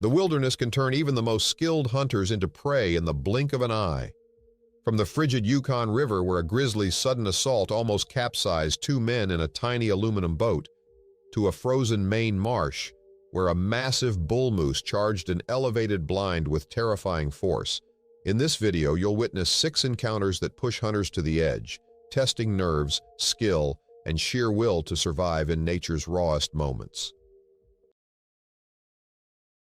The wilderness can turn even the most skilled hunters into prey in the blink of an eye. From the frigid Yukon River, where a grizzly's sudden assault almost capsized two men in a tiny aluminum boat, to a frozen Maine marsh, where a massive bull moose charged an elevated blind with terrifying force. In this video, you'll witness 6 encounters that push hunters to the edge, testing nerves, skill, and sheer will to survive in nature's rawest moments.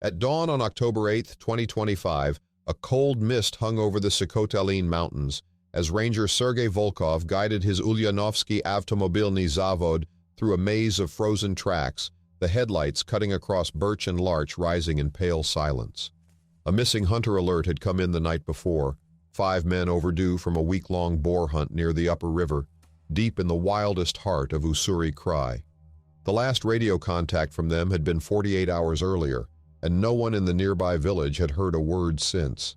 At dawn on October 8, 2025, a cold mist hung over the Sokotelin Mountains as Ranger Sergei Volkov guided his Ulyanovsky Avtomobilny Zavod through a maze of frozen tracks, the headlights cutting across birch and larch rising in pale silence. A missing hunter alert had come in the night before, 5 men overdue from a week-long boar hunt near the upper river, deep in the wildest heart of Ussuri Krai. The last radio contact from them had been 48 hours earlier, and no one in the nearby village had heard a word since.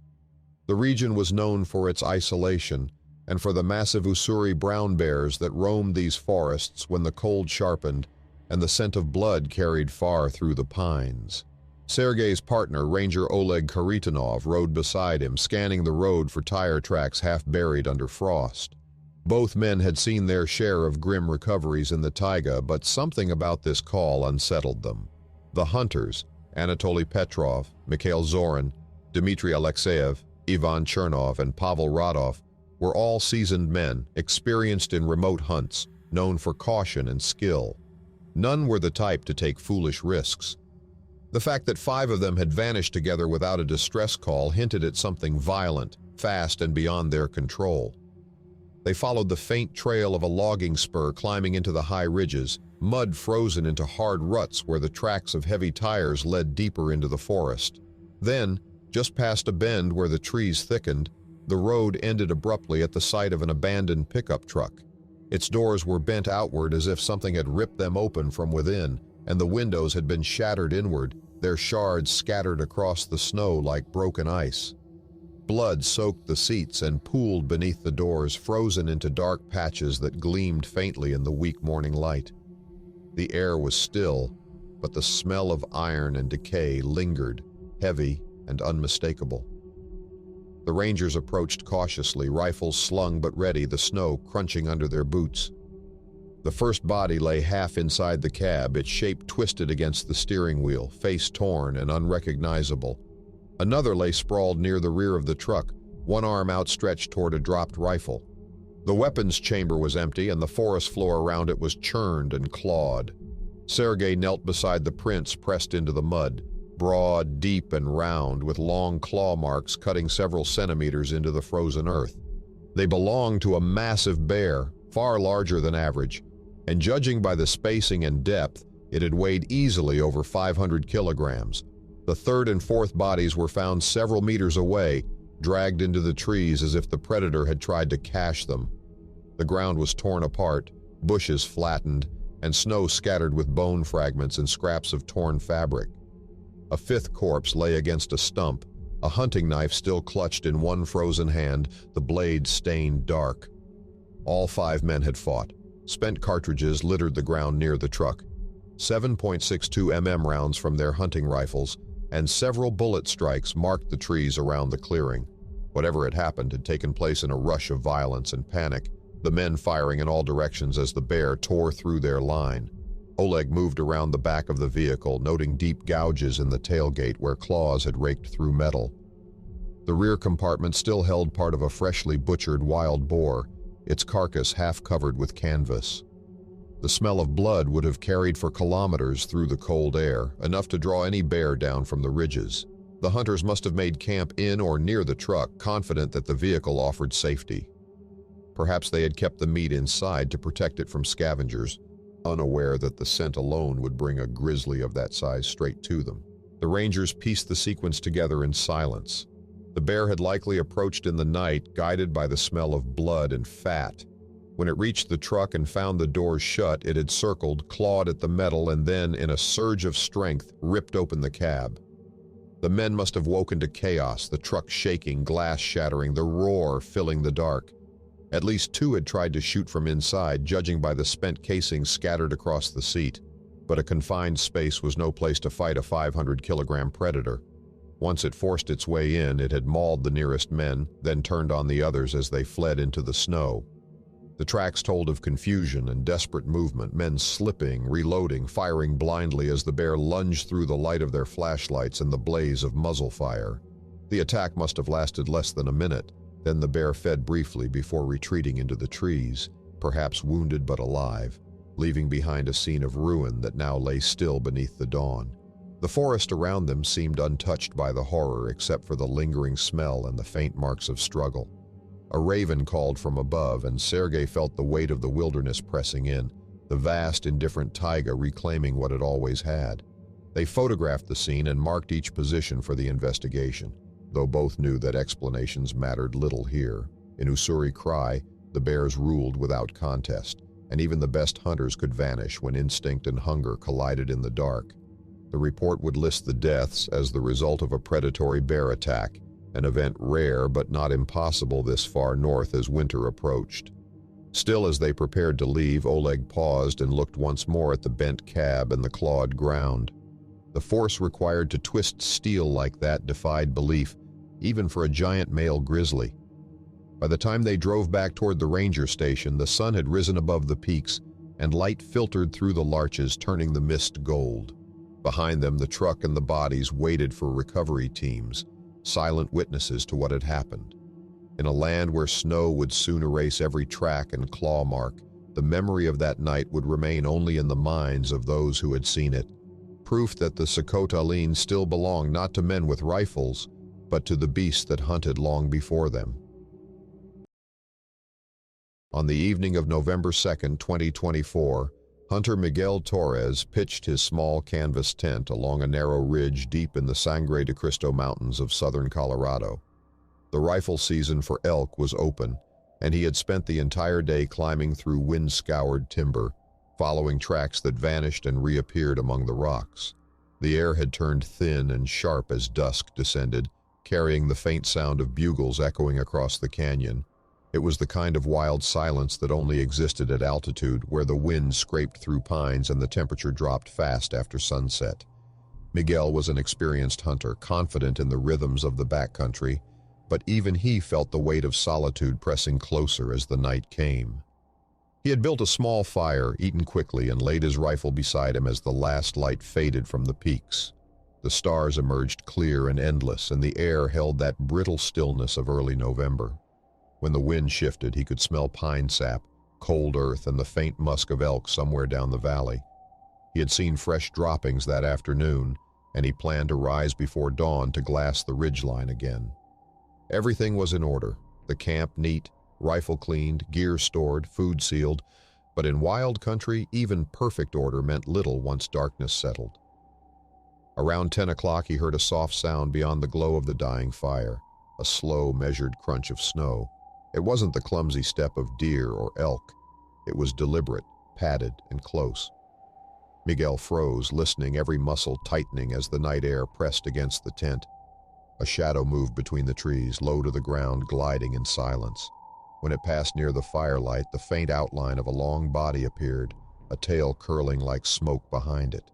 The region was known for its isolation and for the massive Ussuri brown bears that roamed these forests when the cold sharpened and the scent of blood carried far through the pines. Sergei's partner, Ranger Oleg Kharitonov, rode beside him, scanning the road for tire tracks half buried under frost. Both men had seen their share of grim recoveries in the taiga, but something about this call unsettled them. The hunters, Anatoly Petrov, Mikhail Zorin, Dmitry Alexeyev, Ivan Chernov, and Pavel Radov, were all seasoned men, experienced in remote hunts, known for caution and skill. None were the type to take foolish risks. The fact that 5 of them had vanished together without a distress call hinted at something violent, fast, and beyond their control. They followed the faint trail of a logging spur climbing into the high ridges, mud frozen into hard ruts where the tracks of heavy tires led deeper into the forest. Then, just past a bend where the trees thickened, the road ended abruptly at the sight of an abandoned pickup truck. Its doors were bent outward as if something had ripped them open from within, and the windows had been shattered inward, their shards scattered across the snow like broken ice. Blood soaked the seats and pooled beneath the doors, frozen into dark patches that gleamed faintly in the weak morning light. The air was still, but the smell of iron and decay lingered, heavy and unmistakable. The Rangers approached cautiously, rifles slung but ready, the snow crunching under their boots. The first body lay half inside the cab, its shape twisted against the steering wheel, face torn and unrecognizable. Another lay sprawled near the rear of the truck, one arm outstretched toward a dropped rifle. The weapons chamber was empty, and the forest floor around it was churned and clawed. Sergei knelt beside the prints pressed into the mud, broad, deep, and round, with long claw marks cutting several centimeters into the frozen earth. They belonged to a massive bear, far larger than average, and judging by the spacing and depth, it had weighed easily over 500 kilograms. The third and fourth bodies were found several meters away, dragged into the trees as if the predator had tried to cache them. The ground was torn apart, bushes flattened, and snow scattered with bone fragments and scraps of torn fabric. A fifth corpse lay against a stump, a hunting knife still clutched in one frozen hand, the blade stained dark. All 5 men had fought. Spent cartridges littered the ground near the truck. 7.62 mm rounds from their hunting rifles, and several bullet strikes marked the trees around the clearing. Whatever had happened had taken place in a rush of violence and panic, the men firing in all directions as the bear tore through their line. Oleg moved around the back of the vehicle, noting deep gouges in the tailgate where claws had raked through metal. The rear compartment still held part of a freshly butchered wild boar, its carcass half covered with canvas. The smell of blood would have carried for kilometers through the cold air, enough to draw any bear down from the ridges. The hunters must have made camp in or near the truck, confident that the vehicle offered safety. Perhaps they had kept the meat inside to protect it from scavengers, unaware that the scent alone would bring a grizzly of that size straight to them. The Rangers pieced the sequence together in silence. The bear had likely approached in the night, guided by the smell of blood and fat. When it reached the truck and found the doors shut, it had circled, clawed at the metal, and then, in a surge of strength, ripped open the cab. The men must have woken to chaos, the truck shaking, glass shattering, the roar filling the dark. At least 2 had tried to shoot from inside, judging by the spent casings scattered across the seat. But a confined space was no place to fight a 500-kilogram predator. Once it forced its way in, it had mauled the nearest men, then turned on the others as they fled into the snow. The tracks told of confusion and desperate movement, men slipping, reloading, firing blindly as the bear lunged through the light of their flashlights and the blaze of muzzle fire. The attack must have lasted less than a minute. Then the bear fed briefly before retreating into the trees, perhaps wounded but alive, leaving behind a scene of ruin that now lay still beneath the dawn. The forest around them seemed untouched by the horror except for the lingering smell and the faint marks of struggle. A raven called from above, and Sergei felt the weight of the wilderness pressing in, the vast, indifferent taiga reclaiming what it always had. They photographed the scene and marked each position for the investigation, though both knew that explanations mattered little here. In Ussuri-Krai, the bears ruled without contest, and even the best hunters could vanish when instinct and hunger collided in the dark. The report would list the deaths as the result of a predatory bear attack, an event rare but not impossible this far north as winter approached. Still, as they prepared to leave, Oleg paused and looked once more at the bent cab and the clawed ground. The force required to twist steel like that defied belief, even for a giant male grizzly. By the time they drove back toward the ranger station, the sun had risen above the peaks, and light filtered through the larches, turning the mist gold. Behind them, the truck and the bodies waited for recovery teams, silent witnesses to what had happened. In a land where snow would soon erase every track and claw mark, the memory of that night would remain only in the minds of those who had seen it, proof that the Sakottalin still belonged not to men with rifles, but to the beasts that hunted long before them. On the evening of November 2, 2024, hunter Miguel Torres pitched his small canvas tent along a narrow ridge deep in the Sangre de Cristo Mountains of southern Colorado. The rifle season for elk was open, and he had spent the entire day climbing through wind-scoured timber, following tracks that vanished and reappeared among the rocks. The air had turned thin and sharp as dusk descended, carrying the faint sound of bugles echoing across the canyon. It was the kind of wild silence that only existed at altitude, where the wind scraped through pines and the temperature dropped fast after sunset. Miguel was an experienced hunter, confident in the rhythms of the backcountry, but even he felt the weight of solitude pressing closer as the night came. He had built a small fire, eaten quickly, and laid his rifle beside him as the last light faded from the peaks. The stars emerged clear and endless, and the air held that brittle stillness of early November. When the wind shifted, he could smell pine sap, cold earth, and the faint musk of elk somewhere down the valley. He had seen fresh droppings that afternoon, and he planned to rise before dawn to glass the ridgeline again. Everything was in order, the camp neat, rifle cleaned, gear stored, food sealed, but in wild country, even perfect order meant little once darkness settled. Around 10 o'clock, he heard a soft sound beyond the glow of the dying fire, a slow, measured crunch of snow. It wasn't the clumsy step of deer or elk. It was deliberate, padded, and close. Miguel froze, listening, every muscle tightening as the night air pressed against the tent. A shadow moved between the trees, low to the ground, gliding in silence. When it passed near the firelight, the faint outline of a long body appeared, a tail curling like smoke behind it.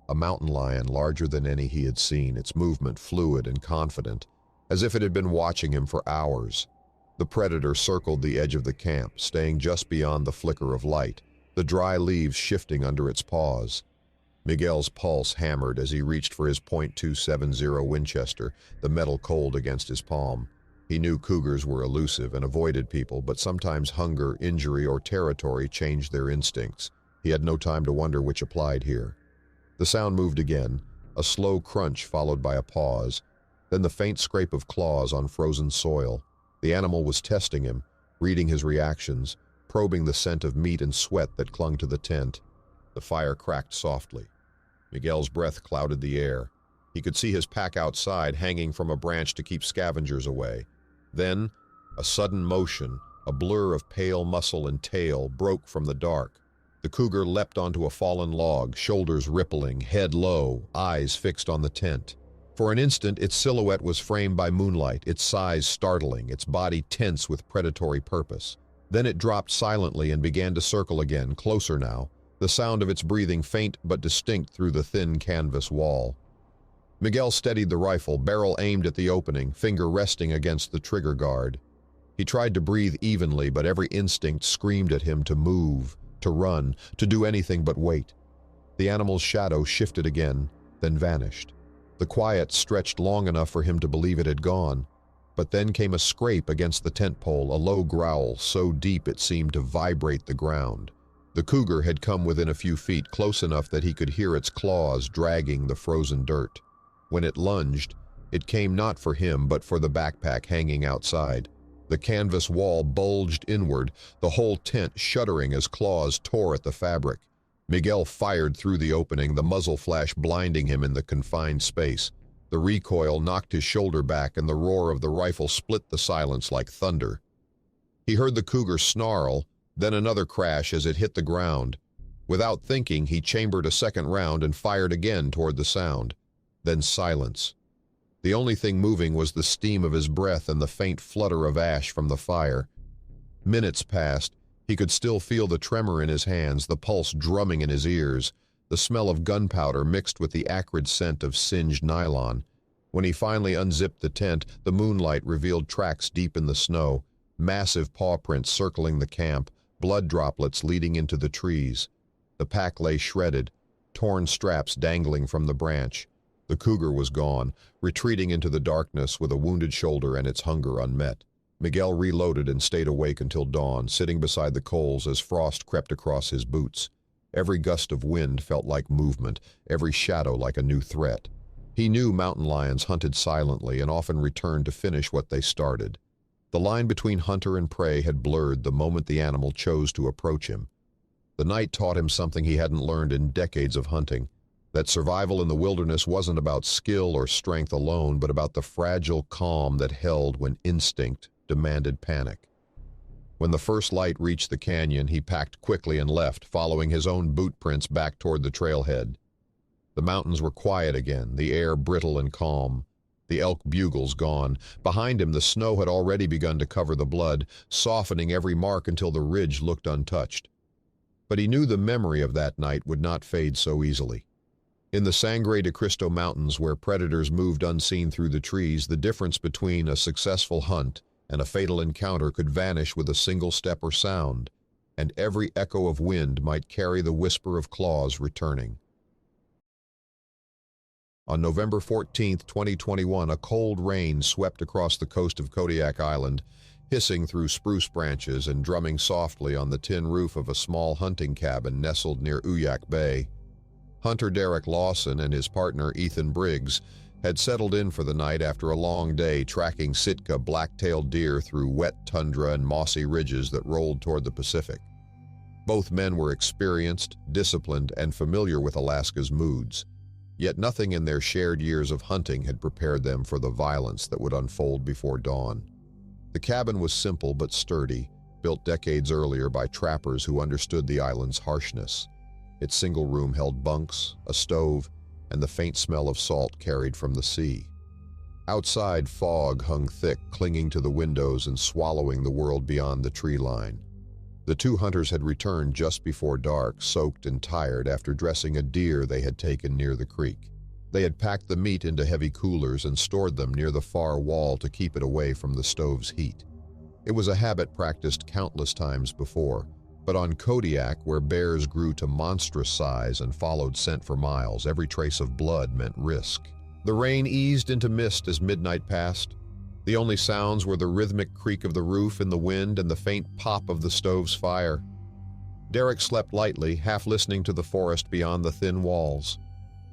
A mountain lion larger than any he had seen, its movement fluid and confident, as if it had been watching him for hours. The predator circled the edge of the camp, staying just beyond the flicker of light, the dry leaves shifting under its paws. Miguel's pulse hammered as he reached for his .270 Winchester, the metal cold against his palm. He knew cougars were elusive and avoided people, but sometimes hunger, injury, or territory changed their instincts. He had no time to wonder which applied here. The sound moved again, a slow crunch followed by a pause, then the faint scrape of claws on frozen soil. The animal was testing him, reading his reactions, probing the scent of meat and sweat that clung to the tent. The fire cracked softly. Miguel's breath clouded the air. He could see his pack outside, hanging from a branch to keep scavengers away. Then, a sudden motion, a blur of pale muscle and tail, broke from the dark. The cougar leapt onto a fallen log, shoulders rippling, head low, eyes fixed on the tent. For an instant, its silhouette was framed by moonlight, its size startling, its body tense with predatory purpose. Then it dropped silently and began to circle again, closer now, the sound of its breathing faint but distinct through the thin canvas wall. Miguel steadied the rifle, barrel aimed at the opening, finger resting against the trigger guard. He tried to breathe evenly, but every instinct screamed at him to move, to run, to do anything but wait. The animal's shadow shifted again, then vanished. The quiet stretched long enough for him to believe it had gone, but then came a scrape against the tent pole, a low growl so deep it seemed to vibrate the ground. The cougar had come within a few feet, close enough that he could hear its claws dragging the frozen dirt. When it lunged, it came not for him but for the backpack hanging outside. The canvas wall bulged inward, the whole tent shuddering as claws tore at the fabric. Miguel fired through the opening, the muzzle flash blinding him in the confined space. The recoil knocked his shoulder back, and the roar of the rifle split the silence like thunder. He heard the cougar snarl, then another crash as it hit the ground. Without thinking, he chambered a second round and fired again toward the sound. Then silence. The only thing moving was the steam of his breath and the faint flutter of ash from the fire. Minutes passed. He could still feel the tremor in his hands, the pulse drumming in his ears, the smell of gunpowder mixed with the acrid scent of singed nylon. When he finally unzipped the tent, the moonlight revealed tracks deep in the snow, massive paw prints circling the camp, blood droplets leading into the trees. The pack lay shredded, torn straps dangling from the branch. The cougar was gone, retreating into the darkness with a wounded shoulder and its hunger unmet. Miguel reloaded and stayed awake until dawn, sitting beside the coals as frost crept across his boots. Every gust of wind felt like movement, every shadow like a new threat. He knew mountain lions hunted silently and often returned to finish what they started. The line between hunter and prey had blurred the moment the animal chose to approach him. The night taught him something he hadn't learned in decades of hunting, that survival in the wilderness wasn't about skill or strength alone, but about the fragile calm that held when instinct demanded panic. When the first light reached the canyon, he packed quickly and left, following his own boot prints back toward the trailhead. The mountains were quiet again, the air brittle and calm. The elk bugles gone. Behind him, the snow had already begun to cover the blood, softening every mark until the ridge looked untouched. But he knew the memory of that night would not fade so easily. In the Sangre de Cristo Mountains, where predators moved unseen through the trees, the difference between a successful hunt and a fatal encounter could vanish with a single step or sound, and every echo of wind might carry the whisper of claws returning. On November 14, 2021, a cold rain swept across the coast of Kodiak Island, hissing through spruce branches and drumming softly on the tin roof of a small hunting cabin nestled near Uyak Bay. Hunter Derek Lawson and his partner Ethan Briggs had settled in for the night after a long day tracking Sitka black-tailed deer through wet tundra and mossy ridges that rolled toward the Pacific. Both men were experienced, disciplined, and familiar with Alaska's moods, yet nothing in their shared years of hunting had prepared them for the violence that would unfold before dawn. The cabin was simple but sturdy, built decades earlier by trappers who understood the island's harshness. Its single room held bunks, a stove, and the faint smell of salt carried from the sea. Outside, fog hung thick, clinging to the windows and swallowing the world beyond the tree line. The two hunters had returned just before dark, soaked and tired after dressing a deer they had taken near the creek. They had packed the meat into heavy coolers and stored them near the far wall to keep it away from the stove's heat. It was a habit practiced countless times before, but on Kodiak, where bears grew to monstrous size and followed scent for miles, every trace of blood meant risk. The rain eased into mist as midnight passed. The only sounds were the rhythmic creak of the roof in the wind and the faint pop of the stove's fire. Derek slept lightly, half listening to the forest beyond the thin walls.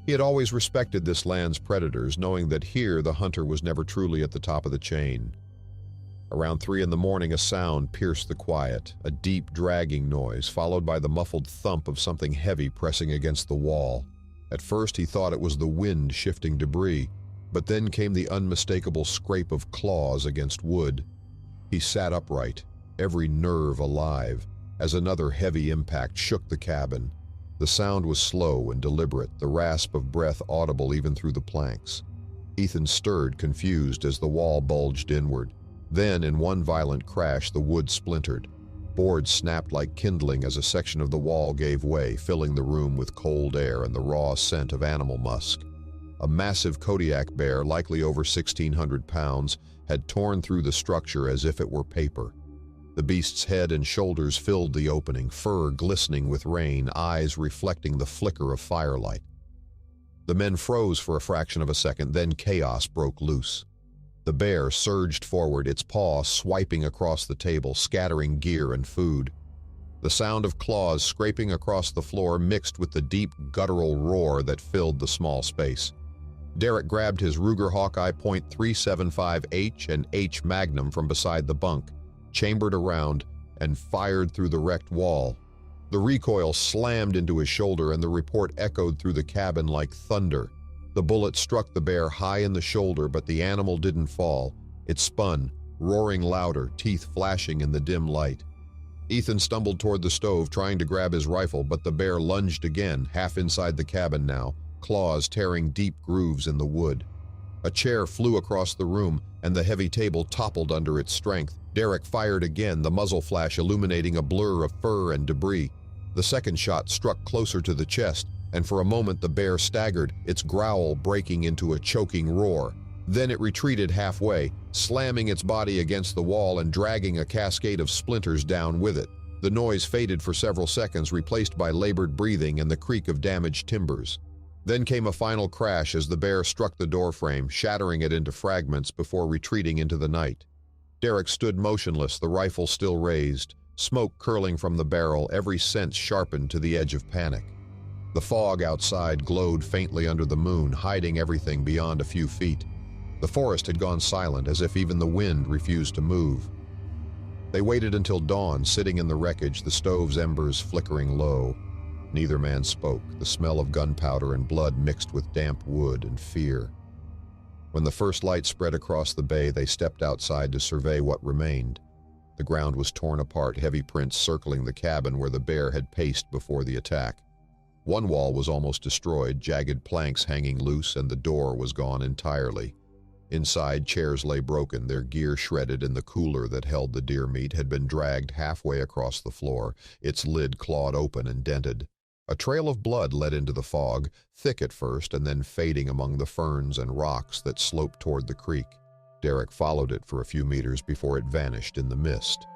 He had always respected this land's predators, knowing that here the hunter was never truly at the top of the chain. Around 3 a.m, a sound pierced the quiet, a deep, dragging noise, followed by the muffled thump of something heavy pressing against the wall. At first he thought it was the wind shifting debris, but then came the unmistakable scrape of claws against wood. He sat upright, every nerve alive, as another heavy impact shook the cabin. The sound was slow and deliberate, the rasp of breath audible even through the planks. Ethan stirred, confused, as the wall bulged inward. Then, in one violent crash, the wood splintered. Boards snapped like kindling as a section of the wall gave way, filling the room with cold air and the raw scent of animal musk. A massive Kodiak bear, likely over 1,600 pounds, had torn through the structure as if it were paper. The beast's head and shoulders filled the opening, fur glistening with rain, eyes reflecting the flicker of firelight. The men froze for a fraction of a second, then chaos broke loose. The bear surged forward, its paw swiping across the table, scattering gear and food. The sound of claws scraping across the floor mixed with the deep, guttural roar that filled the small space. Derek grabbed his Ruger Hawkeye .375H and H Magnum from beside the bunk, chambered around, and fired through the wrecked wall. The recoil slammed into his shoulder, and the report echoed through the cabin like thunder. The bullet struck the bear high in the shoulder, but the animal didn't fall. It spun, roaring louder, teeth flashing in the dim light. Ethan stumbled toward the stove, trying to grab his rifle, but the bear lunged again, half inside the cabin now, claws tearing deep grooves in the wood. A chair flew across the room, and the heavy table toppled under its strength. Derek fired again, the muzzle flash illuminating a blur of fur and debris. The second shot struck closer to the chest, and for a moment the bear staggered, its growl breaking into a choking roar. Then it retreated halfway, slamming its body against the wall and dragging a cascade of splinters down with it. The noise faded for several seconds, replaced by labored breathing and the creak of damaged timbers. Then came a final crash as the bear struck the doorframe, shattering it into fragments before retreating into the night. Derek stood motionless, the rifle still raised, smoke curling from the barrel, every sense sharpened to the edge of panic. The fog outside glowed faintly under the moon, hiding everything beyond a few feet. The forest had gone silent, as if even the wind refused to move. They waited until dawn, sitting in the wreckage, the stove's embers flickering low. Neither man spoke, the smell of gunpowder and blood mixed with damp wood and fear. When the first light spread across the bay, they stepped outside to survey what remained. The ground was torn apart, heavy prints circling the cabin where the bear had paced before the attack. One wall was almost destroyed, jagged planks hanging loose, and the door was gone entirely. Inside, chairs lay broken, their gear shredded, and the cooler that held the deer meat had been dragged halfway across the floor, its lid clawed open and dented. A trail of blood led into the fog, thick at first and then fading among the ferns and rocks that sloped toward the creek. Derek followed it for a few meters before it vanished in the mist.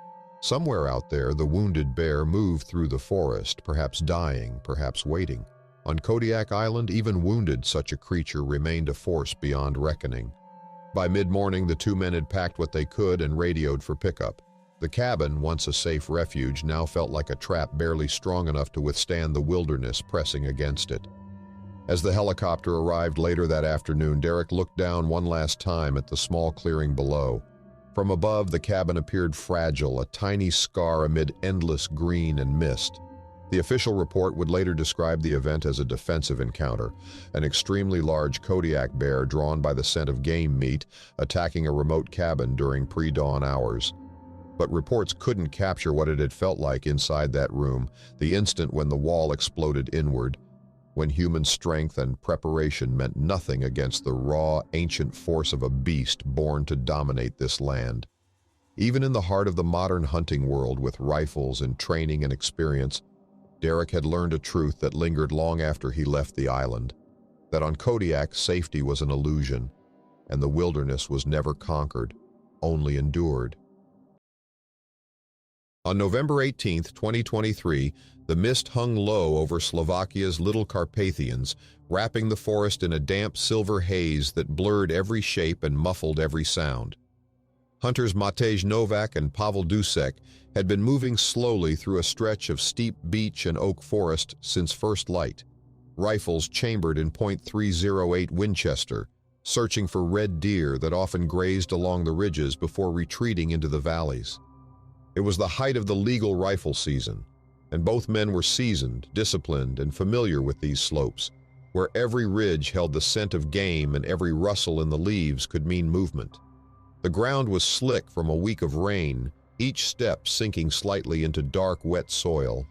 Somewhere out there, the wounded bear moved through the forest, perhaps dying, perhaps waiting. On Kodiak Island, even wounded, such a creature remained a force beyond reckoning. By mid-morning, the two men had packed what they could and radioed for pickup. The cabin, once a safe refuge, now felt like a trap barely strong enough to withstand the wilderness pressing against it. As the helicopter arrived later that afternoon, Derek looked down one last time at the small clearing below. From above, the cabin appeared fragile, a tiny scar amid endless green and mist. The official report would later describe the event as a defensive encounter, an extremely large Kodiak bear drawn by the scent of game meat attacking a remote cabin during pre-dawn hours. But reports couldn't capture what it had felt like inside that room, the instant when the wall exploded inward, when human strength and preparation meant nothing against the raw, ancient force of a beast born to dominate this land. Even in the heart of the modern hunting world, with rifles and training and experience, Derek had learned a truth that lingered long after he left the island, that on Kodiak safety was an illusion, and the wilderness was never conquered, only endured. On November 18, 2023, the mist hung low over Slovakia's Little Carpathians, wrapping the forest in a damp silver haze that blurred every shape and muffled every sound. Hunters Matej Novak and Pavel Dusek had been moving slowly through a stretch of steep beech and oak forest since first light, rifles chambered in .308 Winchester, searching for red deer that often grazed along the ridges before retreating into the valleys. It was the height of the legal rifle season, and both men were seasoned, disciplined, and familiar with these slopes, where every ridge held the scent of game and every rustle in the leaves could mean movement. The ground was slick from a week of rain, each step sinking slightly into dark, wet soil.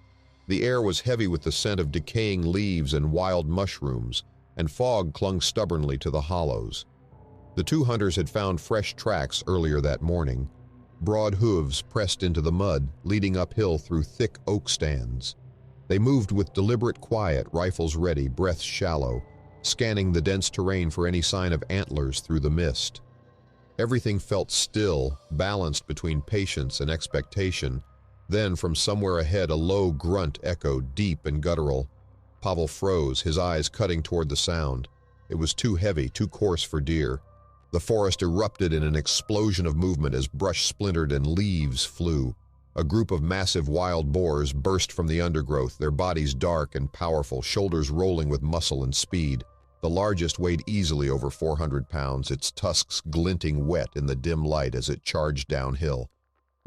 The air was heavy with the scent of decaying leaves and wild mushrooms, and fog clung stubbornly to the hollows. The two hunters had found fresh tracks earlier that morning, broad hooves pressed into the mud, leading uphill through thick oak stands. They moved with deliberate quiet, rifles ready, breaths shallow, scanning the dense terrain for any sign of antlers through the mist. Everything felt still, balanced between patience and expectation. Then, from somewhere ahead, a low grunt echoed, deep and guttural. Pavel froze, his eyes cutting toward the sound. It was too heavy, too coarse for deer. The forest erupted in an explosion of movement as brush splintered and leaves flew. A group of massive wild boars burst from the undergrowth, their bodies dark and powerful, shoulders rolling with muscle and speed. The largest weighed easily over 400 pounds, its tusks glinting wet in the dim light as it charged downhill.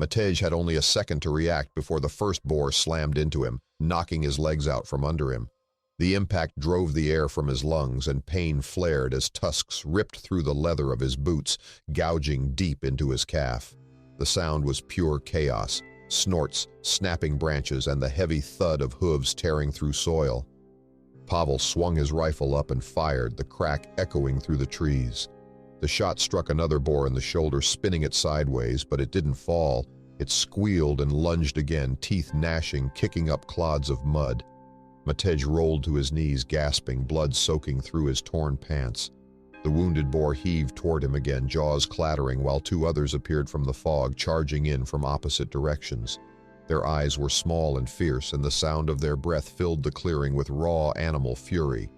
Matej had only a second to react before the first boar slammed into him, knocking his legs out from under him. The impact drove the air from his lungs, and pain flared as tusks ripped through the leather of his boots, gouging deep into his calf. The sound was pure chaos, snorts, snapping branches, and the heavy thud of hooves tearing through soil. Pavel swung his rifle up and fired, the crack echoing through the trees. The shot struck another boar in the shoulder, spinning it sideways, but it didn't fall. It squealed and lunged again, teeth gnashing, kicking up clods of mud. Matej rolled to his knees, gasping, blood soaking through his torn pants. The wounded boar heaved toward him again, jaws clattering, while two others appeared from the fog, charging in from opposite directions. Their eyes were small and fierce, and the sound of their breath filled the clearing with raw animal fury.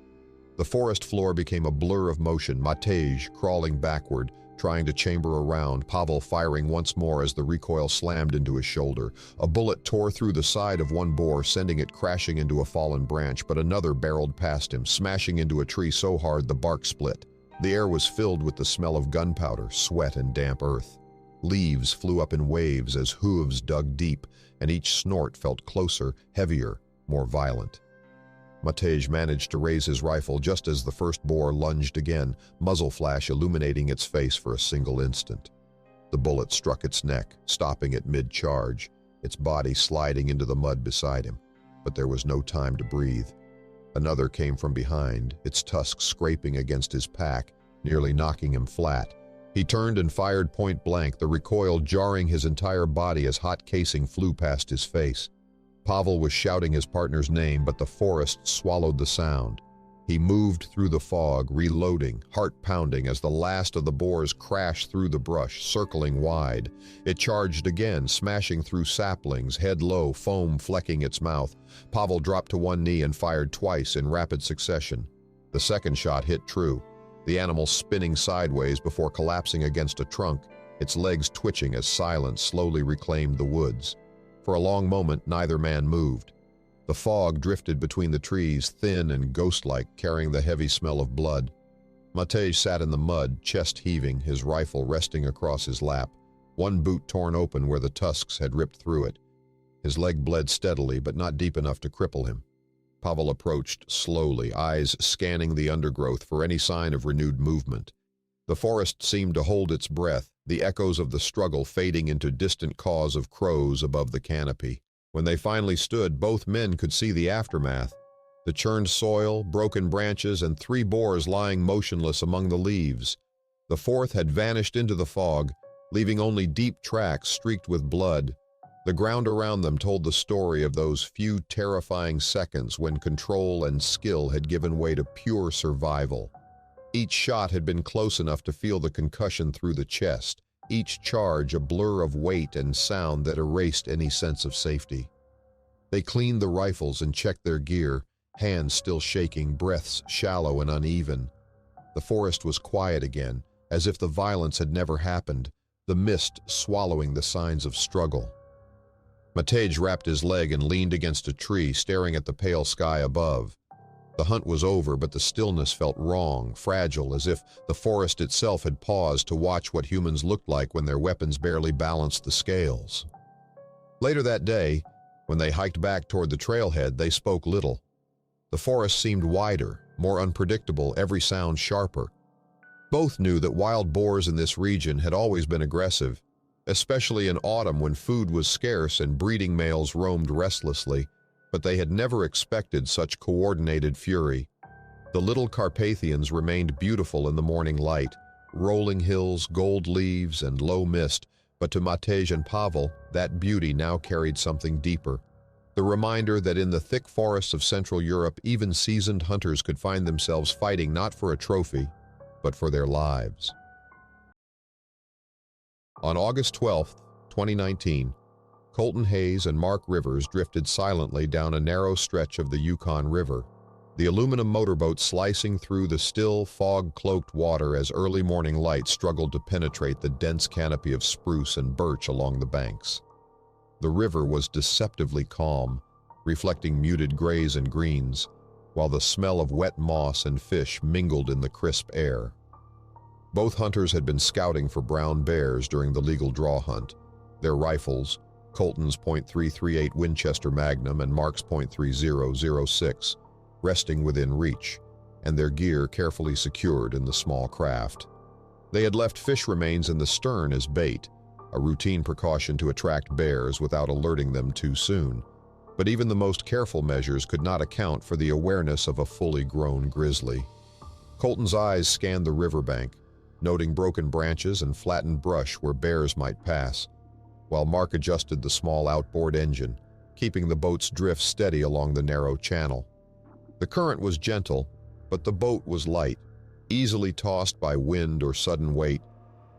The forest floor became a blur of motion, Matej crawling backward, trying to chamber around, Pavel firing once more as the recoil slammed into his shoulder. A bullet tore through the side of one boar, sending it crashing into a fallen branch, but another barreled past him, smashing into a tree so hard the bark split. The air was filled with the smell of gunpowder, sweat, and damp earth. Leaves flew up in waves as hooves dug deep, and each snort felt closer, heavier, more violent. Matej managed to raise his rifle just as the first boar lunged again, muzzle flash illuminating its face for a single instant. The bullet struck its neck, stopping it mid-charge, its body sliding into the mud beside him. But there was no time to breathe. Another came from behind, its tusks scraping against his pack, nearly knocking him flat. He turned and fired point blank, the recoil jarring his entire body as hot casing flew past his face. Pavel was shouting his partner's name, but the forest swallowed the sound. He moved through the fog, reloading, heart pounding as the last of the boars crashed through the brush, circling wide. It charged again, smashing through saplings, head low, foam flecking its mouth. Pavel dropped to one knee and fired twice in rapid succession. The second shot hit true, the animal spinning sideways before collapsing against a trunk, its legs twitching as silence slowly reclaimed the woods. For a long moment, neither man moved. The fog drifted between the trees, thin and ghost-like, carrying the heavy smell of blood. Matej sat in the mud, chest heaving, his rifle resting across his lap, one boot torn open where the tusks had ripped through it. His leg bled steadily, but not deep enough to cripple him. Pavel approached slowly, eyes scanning the undergrowth for any sign of renewed movement. The forest seemed to hold its breath, the echoes of the struggle fading into distant caws of crows above the canopy. When they finally stood, both men could see the aftermath. The churned soil, broken branches, and 3 boars lying motionless among the leaves. The fourth had vanished into the fog, leaving only deep tracks streaked with blood. The ground around them told the story of those few terrifying seconds when control and skill had given way to pure survival. Each shot had been close enough to feel the concussion through the chest, each charge a blur of weight and sound that erased any sense of safety. They cleaned the rifles and checked their gear, hands still shaking, breaths shallow and uneven. The forest was quiet again, as if the violence had never happened, the mist swallowing the signs of struggle. Matej wrapped his leg and leaned against a tree, staring at the pale sky above. The hunt was over, but the stillness felt wrong, fragile, as if the forest itself had paused to watch what humans looked like when their weapons barely balanced the scales. Later that day, when they hiked back toward the trailhead, they spoke little. The forest seemed wider, more unpredictable, every sound sharper. Both knew that wild boars in this region had always been aggressive, especially in autumn when food was scarce and breeding males roamed restlessly, but they had never expected such coordinated fury. The little Carpathians remained beautiful in the morning light, rolling hills, gold leaves, and low mist, but to Matej and Pavel, that beauty now carried something deeper. The reminder that in the thick forests of Central Europe, even seasoned hunters could find themselves fighting not for a trophy, but for their lives. On August 12, 2019, Colton Hayes and Mark Rivers drifted silently down a narrow stretch of the Yukon River, the aluminum motorboat slicing through the still, fog-cloaked water as early morning light struggled to penetrate the dense canopy of spruce and birch along the banks. The river was deceptively calm, reflecting muted grays and greens, while the smell of wet moss and fish mingled in the crisp air. Both hunters had been scouting for brown bears during the legal draw hunt, their rifles, Colton's .338 Winchester Magnum and Mark's .3006, resting within reach, and their gear carefully secured in the small craft. They had left fish remains in the stern as bait, a routine precaution to attract bears without alerting them too soon. But even the most careful measures could not account for the awareness of a fully grown grizzly. Colton's eyes scanned the riverbank, noting broken branches and flattened brush where bears might pass, while Mark adjusted the small outboard engine, keeping the boat's drift steady along the narrow channel. The current was gentle, but the boat was light, easily tossed by wind or sudden weight,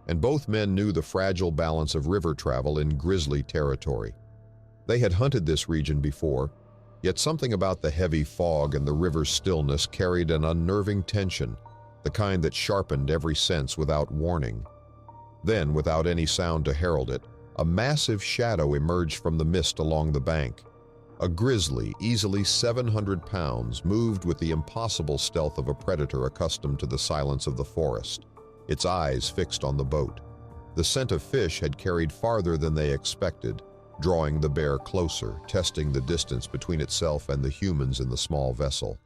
and both men knew the fragile balance of river travel in grizzly territory. They had hunted this region before, yet something about the heavy fog and the river's stillness carried an unnerving tension, the kind that sharpened every sense without warning. Then, without any sound to herald it, a massive shadow emerged from the mist along the bank. A grizzly, easily 700 pounds, moved with the impossible stealth of a predator accustomed to the silence of the forest, its eyes fixed on the boat. The scent of fish had carried farther than they expected, drawing the bear closer, testing the distance between itself and the humans in the small vessel.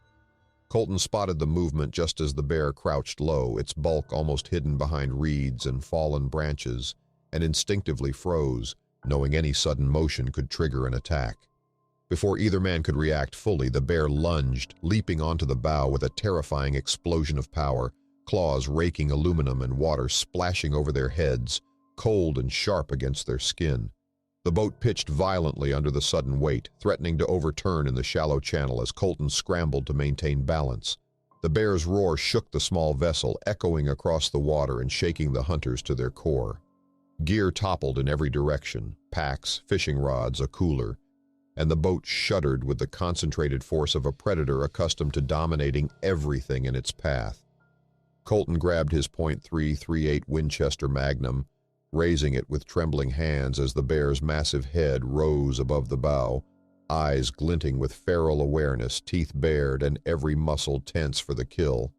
Colton spotted the movement just as the bear crouched low, its bulk almost hidden behind reeds and fallen branches, and instinctively froze, knowing any sudden motion could trigger an attack. Before either man could react fully, the bear lunged, leaping onto the bow with a terrifying explosion of power, claws raking aluminum and water splashing over their heads, cold and sharp against their skin. The boat pitched violently under the sudden weight, threatening to overturn in the shallow channel as Colton scrambled to maintain balance. The bear's roar shook the small vessel, echoing across the water and shaking the hunters to their core. Gear toppled in every direction, packs, fishing rods, a cooler, and the boat shuddered with the concentrated force of a predator accustomed to dominating everything in its path. Colton grabbed his .338 Winchester Magnum, raising it with trembling hands as the bear's massive head rose above the bow, eyes glinting with feral awareness, teeth bared, and every muscle tense for the kill.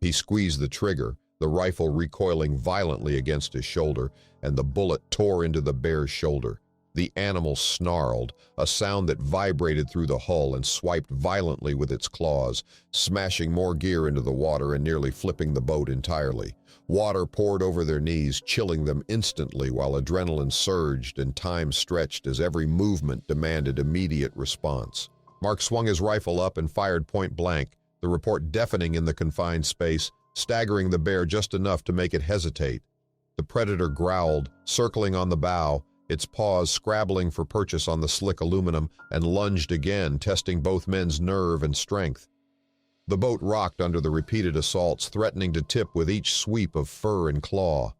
He squeezed the trigger, the rifle recoiling violently against his shoulder, and the bullet tore into the bear's shoulder. The animal snarled, a sound that vibrated through the hull and swiped violently with its claws, smashing more gear into the water and nearly flipping the boat entirely. Water poured over their knees, chilling them instantly while adrenaline surged and time stretched as every movement demanded immediate response. Mark swung his rifle up and fired point blank, the report deafening in the confined space, staggering the bear just enough to make it hesitate. The predator growled, circling on the bow, its paws scrabbling for purchase on the slick aluminum, and lunged again, testing both men's nerve and strength. The boat rocked under the repeated assaults, threatening to tip with each sweep of fur and claw.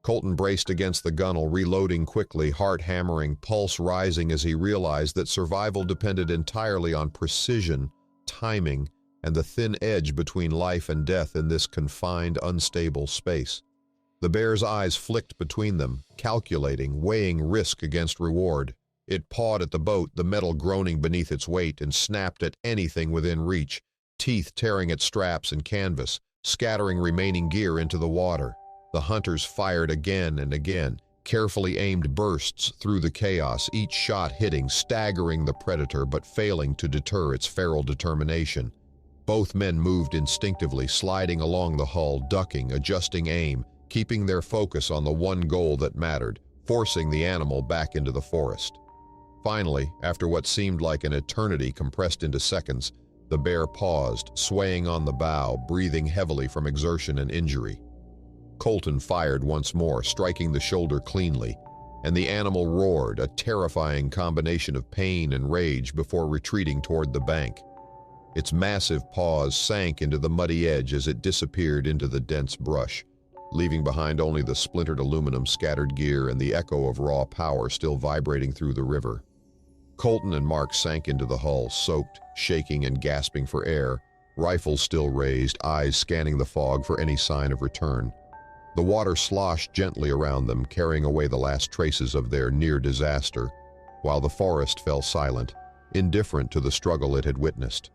Colton braced against the gunwale, reloading quickly, heart hammering, pulse rising as he realized that survival depended entirely on precision, timing, and the thin edge between life and death in this confined, unstable space. The bear's eyes flicked between them, calculating, weighing risk against reward. It pawed at the boat, the metal groaning beneath its weight, and snapped at anything within reach, teeth tearing at straps and canvas, scattering remaining gear into the water. The hunters fired again and again, carefully aimed bursts through the chaos, each shot hitting, staggering the predator but failing to deter its feral determination. Both men moved instinctively, sliding along the hull, ducking, adjusting aim, keeping their focus on the one goal that mattered, forcing the animal back into the forest. Finally, after what seemed like an eternity compressed into seconds, the bear paused, swaying on the bow, breathing heavily from exertion and injury. Colton fired once more, striking the shoulder cleanly. and the animal roared, a terrifying combination of pain and rage before retreating toward the bank. Its massive paws sank into the muddy edge as it disappeared into the dense brush, leaving behind only the splintered aluminum, scattered gear, and the echo of raw power still vibrating through the river. Colton and Mark sank into the hull, soaked, shaking, and gasping for air, rifles still raised, eyes scanning the fog for any sign of return. The water sloshed gently around them, carrying away the last traces of their near disaster, while the forest fell silent, indifferent to the struggle it had witnessed.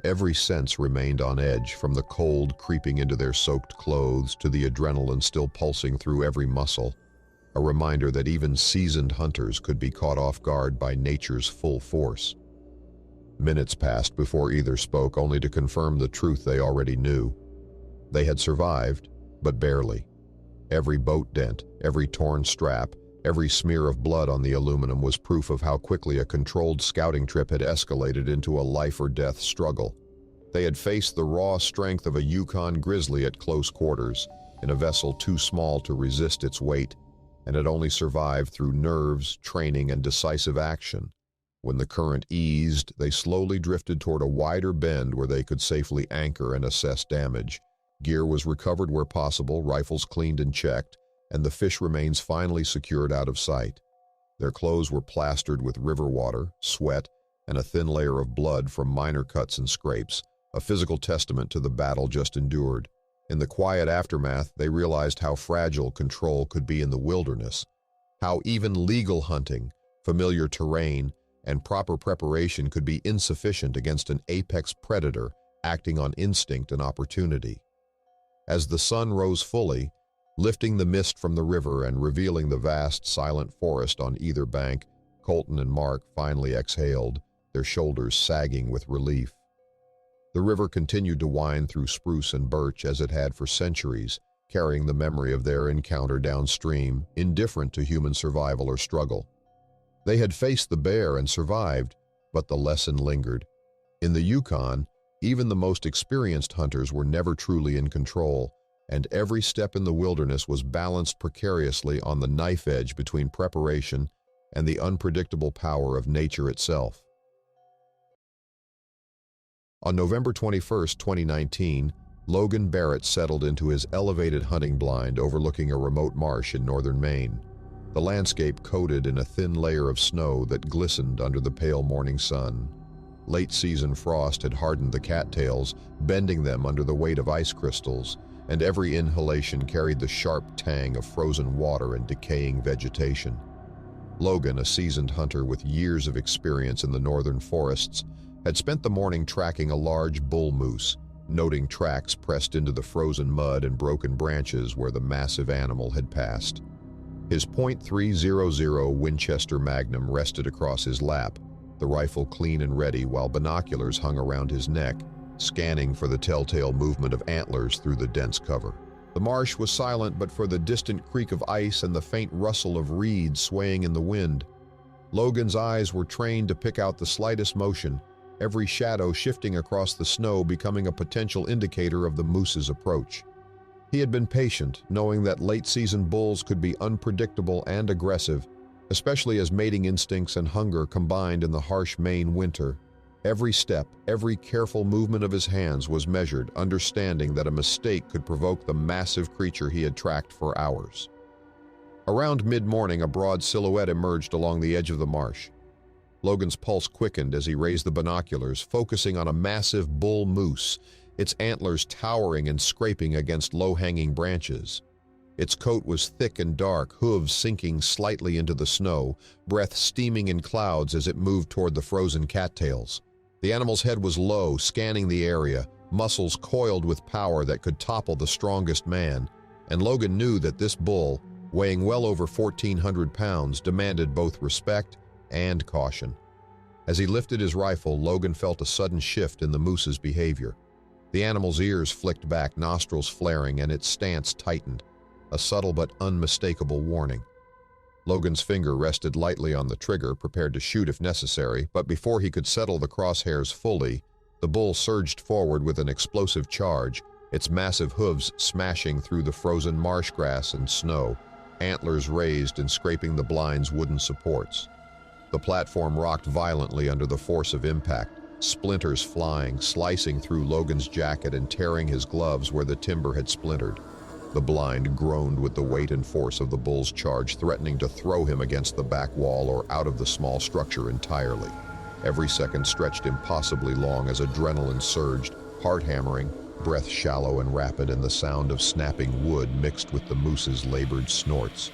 Every sense remained on edge, from the cold creeping into their soaked clothes to the adrenaline still pulsing through every muscle, a reminder that even seasoned hunters could be caught off guard by nature's full force. Minutes passed before either spoke, only to confirm the truth they already knew. They had survived, but barely. Every boat dent, every torn strap, every smear of blood on the aluminum was proof of how quickly a controlled scouting trip had escalated into a life-or-death struggle. They had faced the raw strength of a Yukon Grizzly at close quarters, in a vessel too small to resist its weight, and had only survived through nerves, training, and decisive action. When the current eased, they slowly drifted toward a wider bend where they could safely anchor and assess damage. Gear was recovered where possible, rifles cleaned and checked, and the fish remains finally secured out of sight. Their clothes were plastered with river water, sweat, and a thin layer of blood from minor cuts and scrapes, a physical testament to the battle just endured. In the quiet aftermath, they realized how fragile control could be in the wilderness, how even legal hunting, familiar terrain, and proper preparation could be insufficient against an apex predator acting on instinct and opportunity. As the sun rose fully, lifting the mist from the river and revealing the vast, silent forest on either bank, Colton and Mark finally exhaled, their shoulders sagging with relief. The river continued to wind through spruce and birch as it had for centuries, carrying the memory of their encounter downstream, indifferent to human survival or struggle. They had faced the bear and survived, but the lesson lingered. In the Yukon, even the most experienced hunters were never truly in control, and every step in the wilderness was balanced precariously on the knife edge between preparation and the unpredictable power of nature itself. On November 21, 2019, Logan Barrett settled into his elevated hunting blind overlooking a remote marsh in northern Maine, the landscape coated in a thin layer of snow that glistened under the pale morning sun. Late-season frost had hardened the cattails, bending them under the weight of ice crystals, and every inhalation carried the sharp tang of frozen water and decaying vegetation. Logan, a seasoned hunter with years of experience in the northern forests, had spent the morning tracking a large bull moose, noting tracks pressed into the frozen mud and broken branches where the massive animal had passed. His .300 Winchester Magnum rested across his lap, the rifle clean and ready, while binoculars hung around his neck, scanning for the telltale movement of antlers through the dense cover. The marsh was silent but for the distant creak of ice and the faint rustle of reeds swaying in the wind. Logan's eyes were trained to pick out the slightest motion, every shadow shifting across the snow becoming a potential indicator of the moose's approach. He had been patient, knowing that late-season bulls could be unpredictable and aggressive, especially as mating instincts and hunger combined in the harsh Maine winter. Every step, every careful movement of his hands was measured, understanding that a mistake could provoke the massive creature he had tracked for hours. Around mid-morning, a broad silhouette emerged along the edge of the marsh. Logan's pulse quickened as he raised the binoculars, focusing on a massive bull moose, its antlers towering and scraping against low-hanging branches. Its coat was thick and dark, hooves sinking slightly into the snow, breath steaming in clouds as it moved toward the frozen cattails. The animal's head was low, scanning the area, muscles coiled with power that could topple the strongest man, and Logan knew that this bull, weighing well over 1,400 pounds, demanded both respect and caution. As he lifted his rifle, Logan felt a sudden shift in the moose's behavior. The animal's ears flicked back, nostrils flaring, and its stance tightened, a subtle but unmistakable warning. Logan's finger rested lightly on the trigger, prepared to shoot if necessary, but before he could settle the crosshairs fully, the bull surged forward with an explosive charge, its massive hooves smashing through the frozen marsh grass and snow, antlers raised and scraping the blind's wooden supports. The platform rocked violently under the force of impact, splinters flying, slicing through Logan's jacket and tearing his gloves where the timber had splintered. The blind groaned with the weight and force of the bull's charge, threatening to throw him against the back wall or out of the small structure entirely. Every second stretched impossibly long as adrenaline surged, heart hammering, breath shallow and rapid, and the sound of snapping wood mixed with the moose's labored snorts.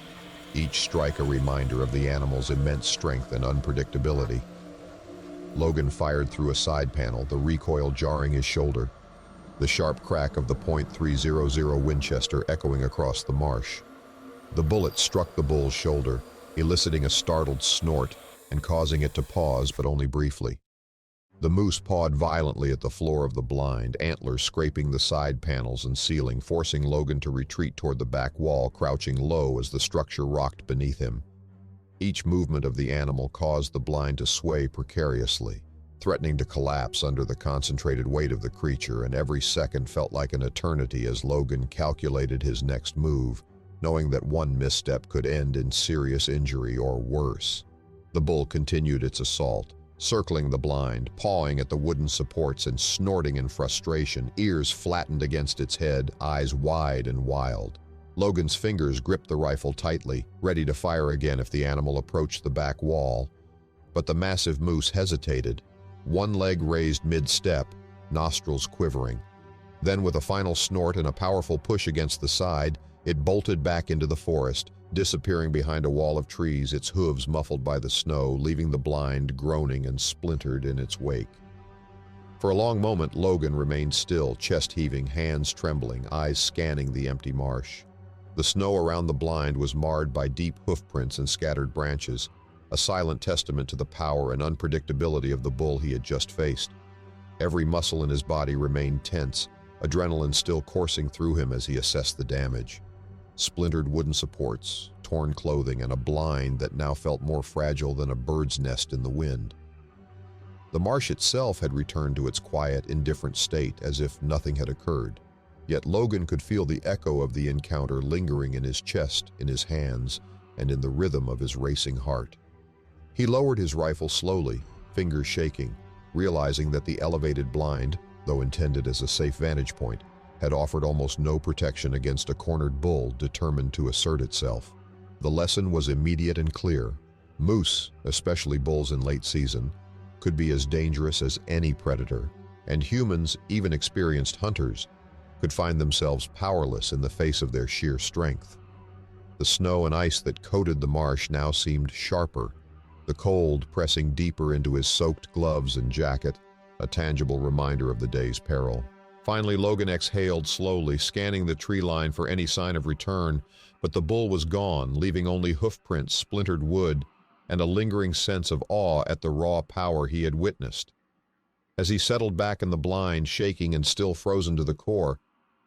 Each strike a reminder of the animal's immense strength and unpredictability. Logan fired through a side panel, the recoil jarring his shoulder, the sharp crack of the .300 Winchester echoing across the marsh. The bullet struck the bull's shoulder, eliciting a startled snort and causing it to pause, but only briefly. The moose pawed violently at the floor of the blind, antlers scraping the side panels and ceiling, forcing Logan to retreat toward the back wall, crouching low as the structure rocked beneath him. Each movement of the animal caused the blind to sway precariously, threatening to collapse under the concentrated weight of the creature, and every second felt like an eternity as Logan calculated his next move, knowing that one misstep could end in serious injury or worse. The bull continued its assault, circling the blind, pawing at the wooden supports and snorting in frustration, ears flattened against its head, eyes wide and wild. Logan's fingers gripped the rifle tightly, ready to fire again if the animal approached the back wall. But the massive moose hesitated, one leg raised mid-step, nostrils quivering. Then, with a final snort and a powerful push against the side, it bolted back into the forest, disappearing behind a wall of trees, its hooves muffled by the snow, leaving the blind groaning and splintered in its wake. For a long moment, Logan remained still, chest heaving, hands trembling, eyes scanning the empty marsh. The snow around the blind was marred by deep hoofprints and scattered branches, a silent testament to the power and unpredictability of the bull he had just faced. Every muscle in his body remained tense, adrenaline still coursing through him as he assessed the damage. Splintered wooden supports, torn clothing, and a blind that now felt more fragile than a bird's nest in the wind. The marsh itself had returned to its quiet, indifferent state, as if nothing had occurred. Yet Logan could feel the echo of the encounter lingering in his chest, in his hands, and in the rhythm of his racing heart. He lowered his rifle slowly, fingers shaking, realizing that the elevated blind, though intended as a safe vantage point, had offered almost no protection against a cornered bull determined to assert itself. The lesson was immediate and clear. Moose, especially bulls in late season, could be as dangerous as any predator, and humans, even experienced hunters, could find themselves powerless in the face of their sheer strength. The snow and ice that coated the marsh now seemed sharper, the cold pressing deeper into his soaked gloves and jacket, a tangible reminder of the day's peril. Finally, Logan exhaled slowly, scanning the tree line for any sign of return, but the bull was gone, leaving only hoofprints, splintered wood, and a lingering sense of awe at the raw power he had witnessed. As he settled back in the blind, shaking and still frozen to the core,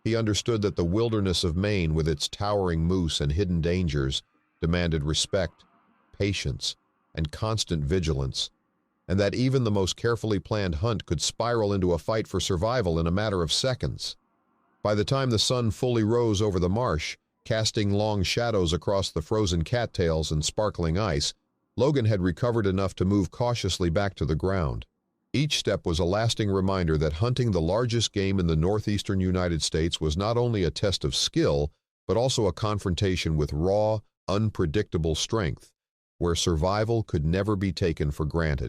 he understood that the wilderness of Maine, with its towering moose and hidden dangers, demanded respect, patience, and constant vigilance, and that even the most carefully planned hunt could spiral into a fight for survival in a matter of seconds. By the time the sun fully rose over the marsh, casting long shadows across the frozen cattails and sparkling ice, Logan had recovered enough to move cautiously back to the ground. Each step was a lasting reminder that hunting the largest game in the northeastern United States was not only a test of skill, but also a confrontation with raw, unpredictable strength, where survival could never be taken for granted.